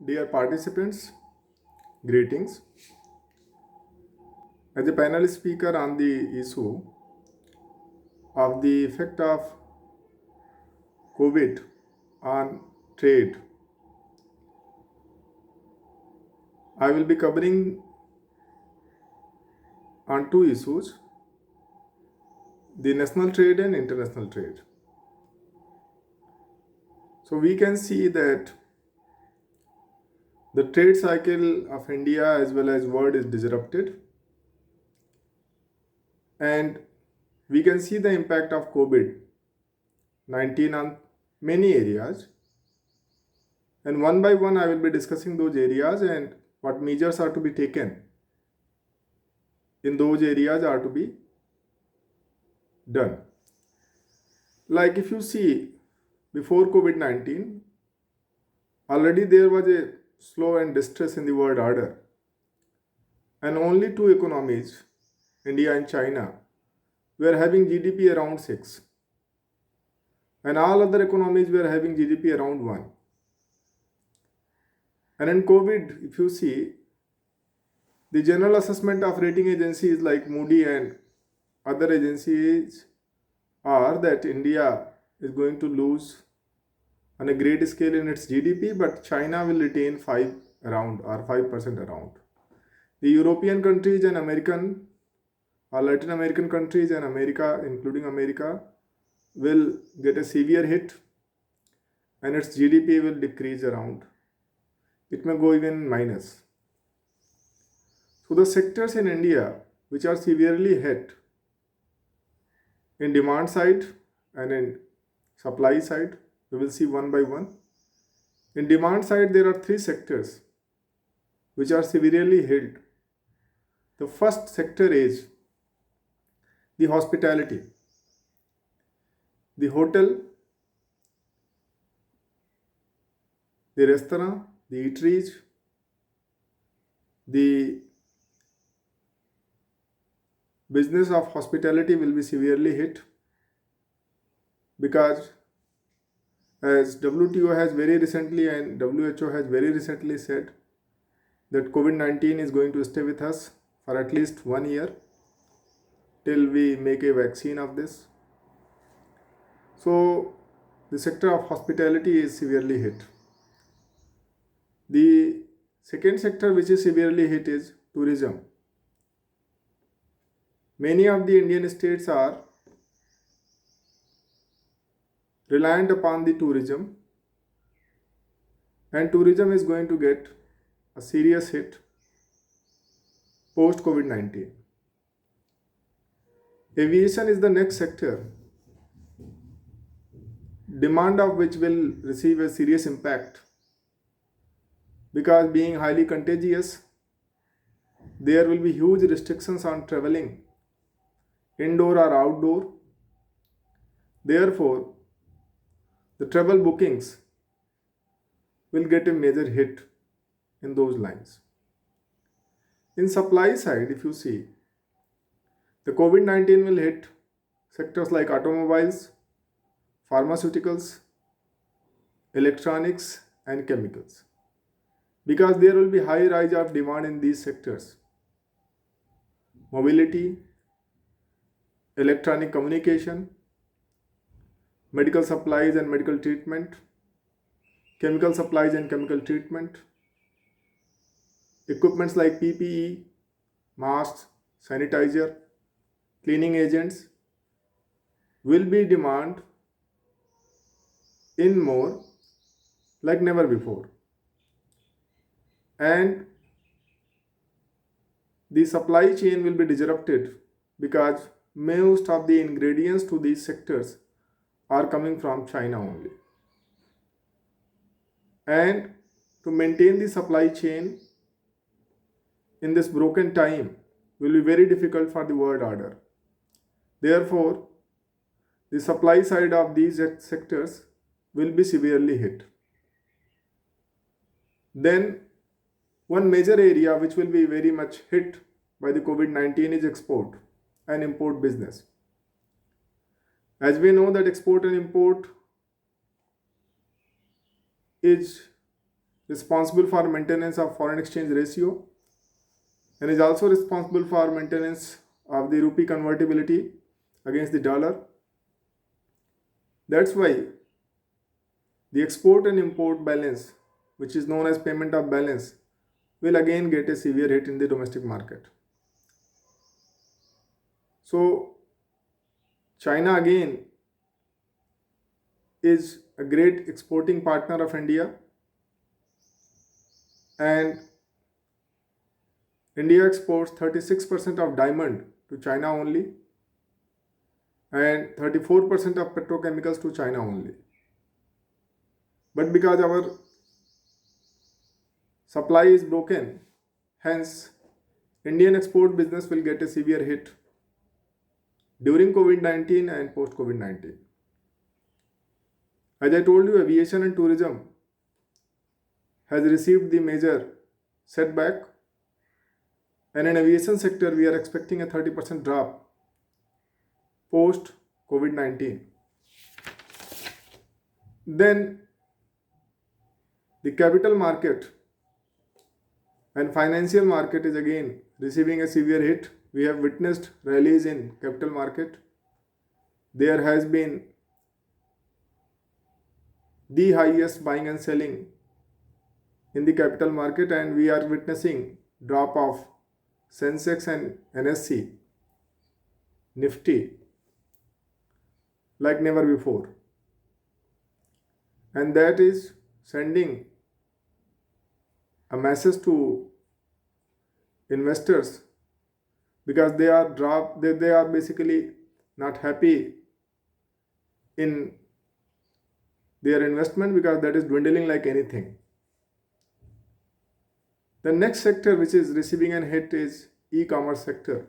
Dear participants, greetings. As a panel speaker on the issue of the effect of COVID on trade, I will be covering on two issues, the national trade and international trade. So we can see that the trade cycle of India as well as world is disrupted, and we can see the impact of COVID-19 on many areas, and one by one I will be discussing those areas and what measures are to be taken in those areas are to be done. Like if you see, before COVID-19, already there was a slow and distress in the world order, and only two economies, India and China, were having GDP around 6, and all other economies were having GDP around 1. And in COVID, if you see, the general assessment of rating agencies like Moody and other agencies are that India is going to lose on a great scale in its GDP, but China will retain 5 around or 5% around. The European countries and American or Latin American countries and America, including America, will get a severe hit and its GDP will decrease around. It may go even minus. So the sectors in India which are severely hit in demand side and in supply side, we will see one by one. In demand side, there are three sectors which are severely hit. The first sector is the hospitality, the hotel, the restaurant, the eateries, the business of hospitality will be severely hit because as WTO has very recently and WHO has very recently said that COVID-19 is going to stay with us for at least 1 year till we make a vaccine of this. So the sector of hospitality is severely hit. The second sector which is severely hit is tourism. Many of the Indian states are reliant upon the tourism, and tourism is going to get a serious hit post COVID-19. Aviation is the next sector, demand of which will receive a serious impact because being highly contagious, there will be huge restrictions on traveling, indoor or outdoor. Therefore, the travel bookings will get a major hit in those lines. In supply side, if you see, the COVID-19 will hit sectors like automobiles, pharmaceuticals, electronics, and chemicals because there will be high rise of demand in these sectors. Mobility, electronic communication, medical supplies and medical treatment, chemical supplies and chemical treatment, equipments like PPE, masks, sanitizer, cleaning agents will be demand in more like never before. And the supply chain will be disrupted because most of the ingredients to these sectors are coming from China only. And to maintain the supply chain in this broken time will be very difficult for the world order. Therefore, the supply side of these sectors will be severely hit. Then, one major area which will be very much hit by the COVID-19 is export and import business. As we know that export and import is responsible for maintenance of foreign exchange ratio and is also responsible for maintenance of the rupee convertibility against the dollar. That's why the export and import balance, which is known as payment of balance, will again get a severe hit in the domestic market. So China again is a great exporting partner of India, and India exports 36% of diamond to China only and 34% of petrochemicals to China only. But because our supply is broken, hence Indian export business will get a severe hit during COVID-19 and post COVID-19. As I told you, aviation and tourism has received the major setback, and in aviation sector we are expecting a 30% drop post COVID-19. Then the capital market and financial market is again receiving a severe hit. We have witnessed rallies in capital market. There has been the highest buying and selling in the capital market, and we are witnessing drop of Sensex and NSE, Nifty like never before, and that is sending a message to investors because they are basically not happy in their investment because that is dwindling like anything. The next sector which is receiving a hit is e-commerce sector.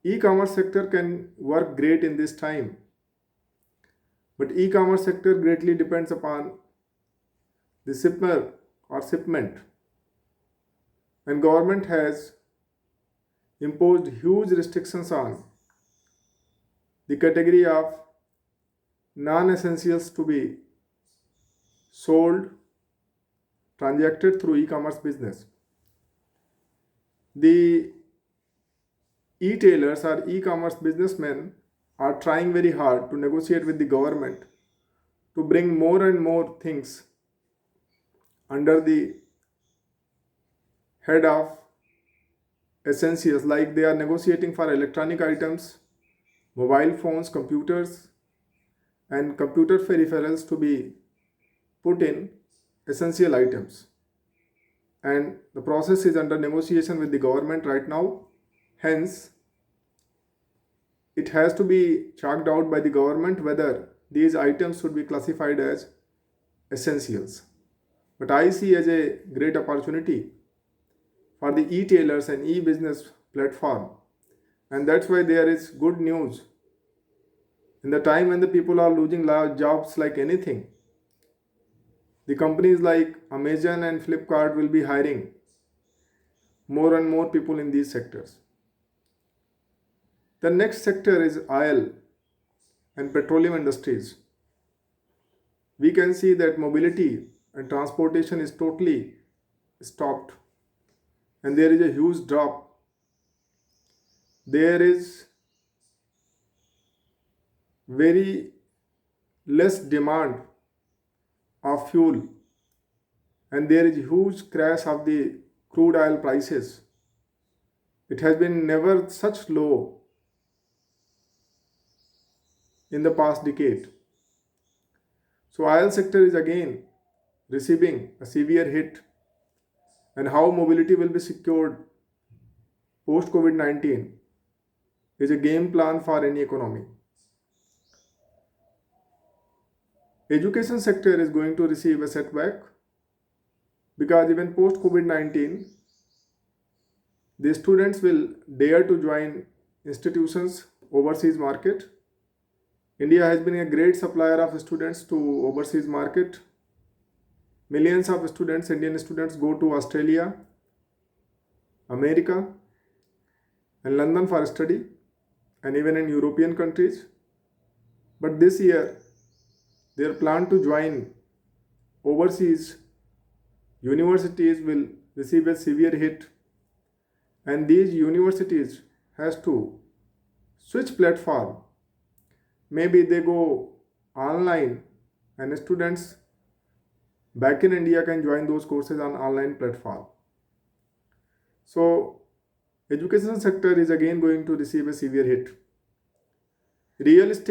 E-commerce sector can work great in this time, but e-commerce sector greatly depends upon the shipper or shipment, and government has imposed huge restrictions on the category of non-essentials to be sold, transacted through e-commerce business. The e-tailers or e-commerce businessmen are trying very hard to negotiate with the government to bring more and more things under the head of essentials, like they are negotiating for electronic items, mobile phones, computers, and computer peripherals to be put in essential items. And the process is under negotiation with the government right now. Hence, it has to be chalked out by the government whether these items should be classified as essentials. But I see as a great opportunity for the e-tailers and e-business platform, and that's why there is good news. In the time when the people are losing jobs like anything, the companies like Amazon and Flipkart will be hiring more and more people in these sectors. The next sector is oil and petroleum industries. We can see that mobility and transportation is totally stopped, and there is a huge drop. There is very less demand of fuel, and there is huge crash of the crude oil prices. It has been never such low in the past decade. So oil sector is again receiving a severe hit, and how mobility will be secured post COVID-19 is a game plan for any economy. Education sector is going to receive a setback because even post COVID-19 the students will dare to join institutions overseas market. India has been a great supplier of students to overseas market. Millions of students, Indian students, go to Australia, America, and London for study, and even in European countries. But this year, they are planned to join overseas universities will receive a severe hit, and these universities has to switch platform. Maybe they go online, and students back in India can join those courses on online platform. So education sector is again going to receive a severe hit. Real estate